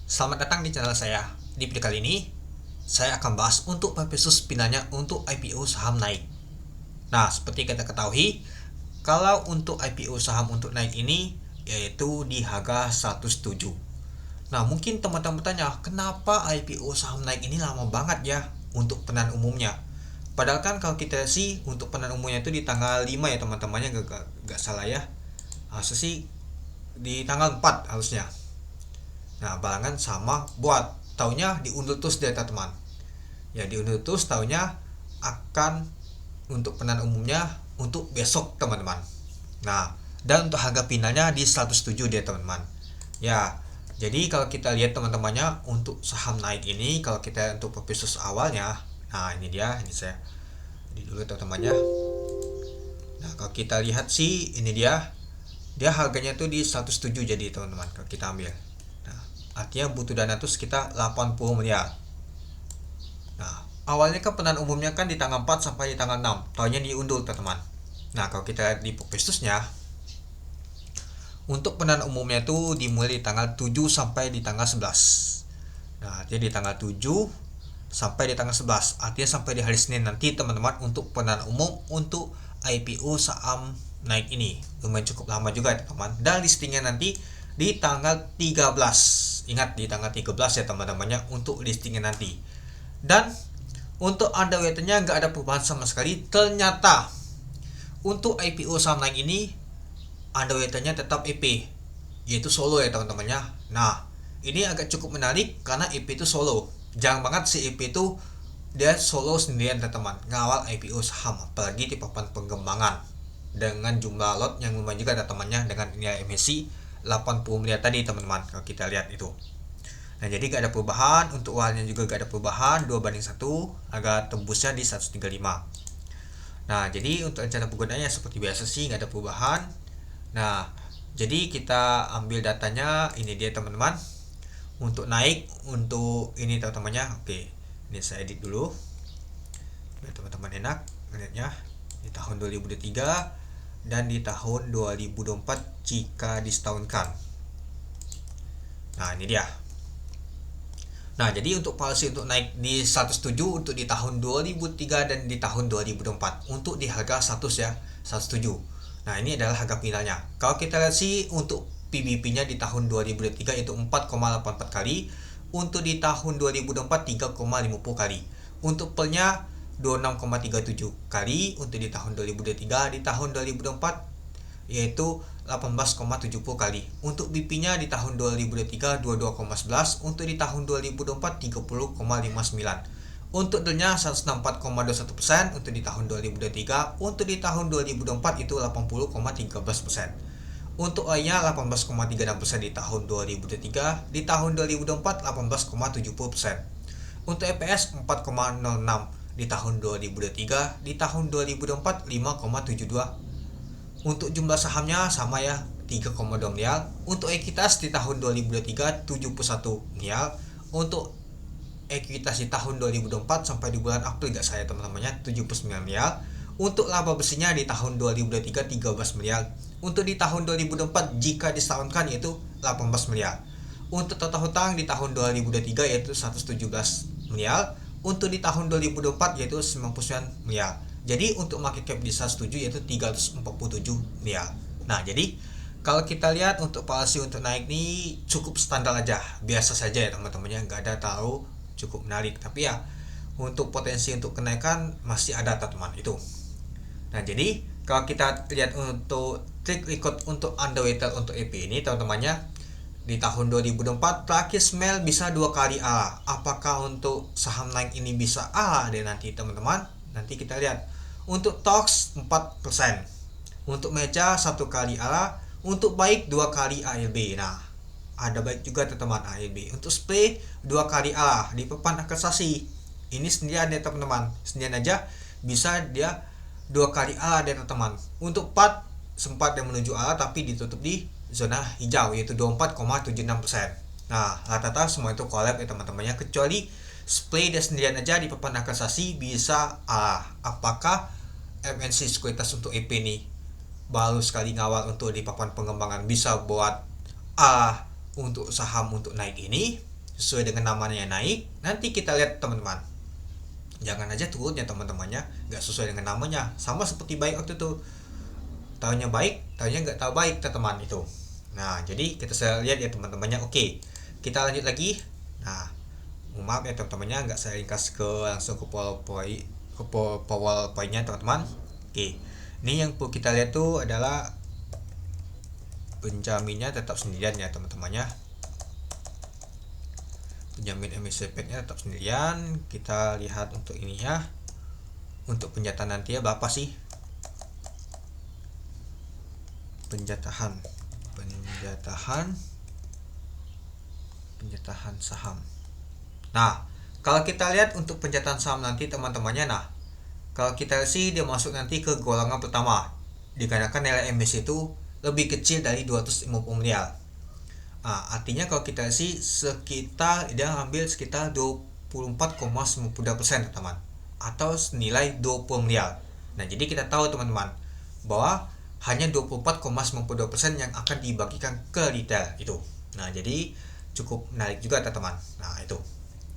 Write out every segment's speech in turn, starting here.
Selamat datang di channel saya. Di video kali ini, saya akan bahas untuk Pepesus pinanya untuk IPO saham naik. Nah, seperti kita ketahui, kalau untuk IPO saham untuk naik ini, yaitu di harga 107. Nah, mungkin teman-teman bertanya, kenapa IPO saham naik ini lama banget ya untuk penahan umumnya? Padahal kan kalau kita sih untuk penahan umumnya itu di tanggal 5 ya teman-temannya, gak salah ya. Harusnya sih di tanggal 4 harusnya. Nah, balangan sama buat taunya diundur terus dia teman. Ya diundur terus taunya akan untuk penahan umumnya untuk besok teman-teman. Nah, dan untuk harga finalnya di 107 dia teman-teman. Ya, jadi kalau kita lihat teman-temannya untuk saham naik ini kalau kita untuk Pepesus awalnya, nah ini dia, ini saya di dulu teman-temannya. Nah, kalau kita lihat sih ini dia harganya tuh di 107 jadi teman-teman kalau kita ambil. Nah, artinya butuh dana tuh sekitar 80 miliar. Nah, awalnya kan penahan umumnya kan di tanggal 4 sampai di tanggal 6. Tahunnya diundur teman-teman. Nah, kalau kita lihat di Pepesusnya, untuk penahan umumnya itu dimulai di tanggal 7 sampai di tanggal 11. Nah, jadi di tanggal 7 sampai di tanggal 11. Artinya sampai di hari Senin nanti teman-teman untuk penahan umum untuk IPO saham naik ini. Lumayan cukup lama juga ya teman-teman. Dan listingnya nanti di tanggal 13. Ingat di tanggal 13 ya teman-temannya untuk listingnya nanti. Dan untuk underweight-nya nggak ada perubahan sama sekali. Ternyata untuk IPO saham naik ini underweight-nya tetap EP, yaitu solo ya teman-temannya. Nah, ini agak cukup menarik karena EP itu solo. Jarang banget si EP itu dia solo sendirian teman-teman ngawal IPO saham, apalagi di papan pengembangan dengan jumlah lot yang lumayan juga teman-temannya dengan nilai emisi 80 miliar tadi teman-teman kalau kita lihat itu. Nah, jadi gak ada perubahan, untuk uangnya juga gak ada perubahan, 2:1, agak tembusnya di 135. Nah, jadi untuk rencana penggunaannya seperti biasa sih gak ada perubahan. Nah, jadi kita ambil datanya, ini dia teman-teman. Untuk naik, untuk ini teman-temannya, oke. Ini saya edit dulu. Biar teman-teman enak ngeliatnya. Di tahun 2023 dan di tahun 2024 jika disetahunkan. Nah, ini dia. Nah, jadi untuk policy untuk naik di 107 untuk di tahun 2003 dan di tahun 2024 untuk di harga 100 ya, 107. Nah, ini adalah harga finalnya. Kalau kita lihat sih untuk PBP-nya di tahun 2003 itu 4,84 kali, untuk di tahun 2024 3,50 kali. Untuk pelnya 26,37 kali untuk di tahun 2023, di tahun 2024 yaitu 18,70 kali. Untuk BP-nya di tahun 2023 22,11, untuk di tahun 2024 30,59. Untuk delnya 164,21% untuk di tahun 2023, untuk di tahun 2024 itu 80,13%. Untuk OI-nya 18,36% di tahun 2023, di tahun 2024 18,70%. Untuk EPS 4,06 di tahun 2023, di tahun 2024 5,72. Untuk jumlah sahamnya sama ya, 3,2 miliar. Untuk ekuitas di tahun 2023 71 miliar. Untuk ekuitas di tahun 2024 sampai di bulan April gak saya teman-temannya 79 miliar. Untuk laba bersihnya di tahun 2023 13 miliar. Untuk di tahun 2024 jika disetahunkan yaitu 18 miliar. Untuk total hutang di tahun 2023 yaitu 117 miliar. Untuk di tahun 2024 yaitu 99 miliar. Jadi untuk market cap di 107 yaitu 347 miliar. Nah, jadi kalau kita lihat untuk policy untuk naik ini cukup standar aja, biasa saja ya teman-temannya, nggak ada tahu cukup menarik. Tapi ya untuk potensi untuk kenaikan masih ada teman-teman itu. Nah, jadi kalau kita lihat untuk track record untuk underweighted untuk EP ini teman-temannya di tahun 2024 terakhir smell bisa 2 kali A. Apakah untuk saham naik ini bisa A deh nanti teman-teman? Nanti kita lihat. Untuk TOX 4%, untuk meja 1 kali A, untuk baik 2 kali ALB. Nah, ada baik juga teman-teman ALB. Untuk spray 2 kali A di papan akasasi. Ini sendirian ya teman-teman, sendirian aja bisa dia 2 kali A ya teman-teman. Untuk part sempat yang menuju A tapi ditutup di zona hijau yaitu 24,76%. Nah, rata-rata semua itu collab ya teman-temannya, kecuali spray dia sendirian aja di papan akasasi bisa A. Apakah MNC sekuritas untuk EP ini baru sekali ngawal untuk di papan pengembangan bisa buat A untuk saham untuk naik ini? sesuai dengan namanya naik, nanti kita lihat teman-teman, jangan aja turunnya teman-temannya nggak sesuai dengan namanya, sama seperti baik waktu itu, tahunya baik tahunya nggak tahu baik teman-teman itu. Nah jadi kita saya lihat ya teman-temannya. Oke, kita lanjut lagi. Nah maaf ya teman-temannya, nggak saya ringkas ke langsung ke PowerPoint, ke PowerPointnya teman-teman. Oke, ini yang perlu kita lihat tuh adalah penjaminnya tetap sendirian ya teman-temannya. Penjamin emisi nya tetap sendirian. Kita lihat untuk ini ya, untuk penjatahan nanti ya berapa sih penjatahan saham. Nah kalau kita lihat untuk penjatahan saham nanti teman-temannya, nah kalau kita sih dia masuk nanti ke golongan pertama, dikarenakan nilai emisi itu lebih kecil dari 250 miliar. Artinya kalau kita sih sekitar dia ambil sekitar 24,92% teman-teman, atau senilai 20 miliar. Nah jadi kita tahu teman-teman bahwa hanya 24,92% yang akan dibagikan ke retail itu. Nah jadi cukup menarik juga teman-teman. Nah itu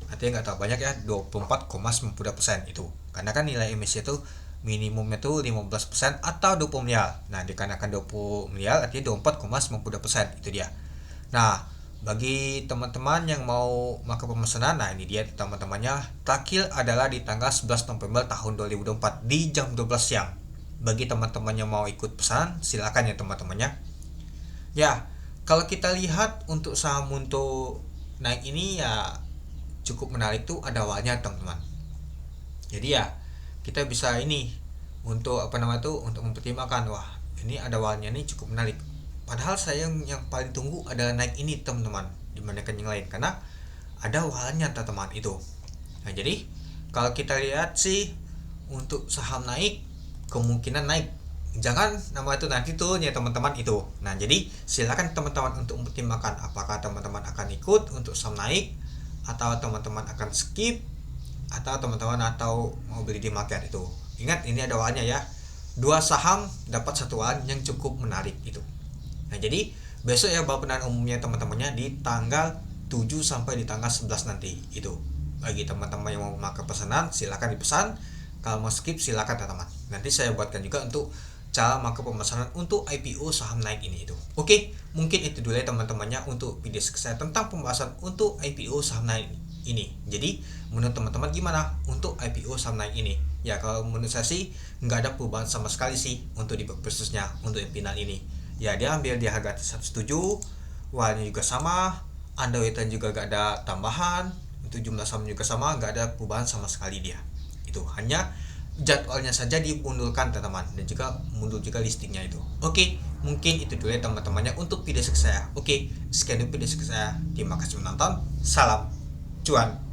artinya nggak terlalu banyak ya, 24,92% itu, karena kan nilai emisi itu minimumnya tuh 15% atau 20 miliar. Nah dikarenakan 20 miliar artinya 24,92% itu dia. Nah bagi teman-teman yang mau melakukan pemesanan, nah ini dia teman-temannya, terakhir adalah di tanggal 11 November tahun 2024 di jam 12 siang. Bagi teman-teman yang mau ikut pesan silakan ya teman-temannya. Ya kalau kita lihat untuk saham untuk naik ini ya cukup menarik tuh ada awalnya teman-teman. Jadi ya kita bisa ini untuk untuk mempertimbangkan, wah ini ada awalnya nih cukup menarik. Padahal saya yang paling tunggu adalah naik ini teman-teman dibandingkan yang lain, karena ada awalnya teman-teman itu. Nah jadi kalau kita lihat sih untuk saham naik, kemungkinan naik, jangan nama itu nanti tuh ya teman-teman itu. Nah jadi silakan teman-teman untuk mempertimbangkan apakah teman-teman akan ikut untuk saham naik, atau teman-teman akan skip, atau teman-teman mau beli di market itu. Ingat ini ada awalnya ya, 2 saham dapat 1 awan yang cukup menarik itu. Nah jadi besok ya bapenan umumnya teman-temannya di tanggal 7 sampai di tanggal 11 nanti itu. Bagi teman-teman yang mau memakai pesanan silakan dipesan, kalau mau skip silakan teman-teman. Nanti saya buatkan juga untuk cara memakai pemesanan untuk IPO saham naik ini itu. Oke, mungkin itu dulu ya teman-temannya untuk video saya tentang pembahasan untuk IPO saham naik ini. Jadi menurut teman-teman gimana untuk IPO saham naik ini? Ya kalau menurut saya sih nggak ada perubahan sama sekali sih untuk di khususnya untuk yang final ini. Ya dia ambil di harga 107, warnanya juga sama, underweight juga gak ada tambahan, untuk jumlah saham juga sama, gak ada perubahan sama sekali dia. Itu hanya jadwalnya saja dimundurkan teman-teman, dan juga mundur juga listingnya itu. Oke, mungkin itu dulu ya teman-temannya untuk video saya. Oke, sekian dulu video saya. Terima kasih menonton. Salam cuan.